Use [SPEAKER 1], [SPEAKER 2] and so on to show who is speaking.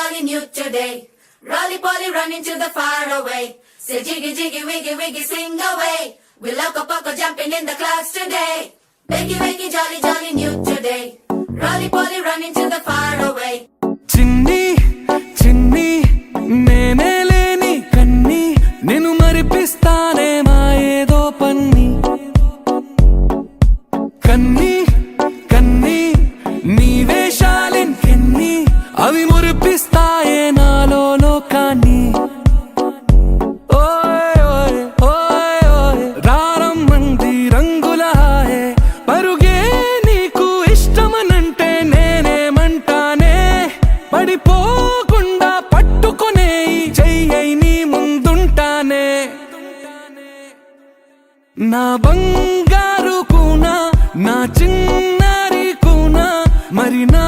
[SPEAKER 1] jolly new today. Roly-poly running to the far away. Say jiggy jiggy wiggy wiggy sing away. We loco poco jumping in the clouds today. Wakey wakey jolly jolly new today. Roly-poly running to the far away.
[SPEAKER 2] చిన్ని చిన్ని నేనే లేని కన్ని నిన్ను మరిపిస్తానే మా ఏదో పన్ని కన్ని కన్ని నీ వేషాలెన్ని అవి మురిపిస్తాయే నాలో లోకాన్ని ఓయ్ ఓయ్ ఓయ్ ఓయ్ రారమ్మంది రంగుల హాయే పరుగే నీకు ఇష్టమనంటే నేనేమంటానే పడిపోకుండా పట్టుకునే చెయ్యై నీ ముందుంటానే నా బంగారు కూనా నా చిన్నారి కూనా మరి నా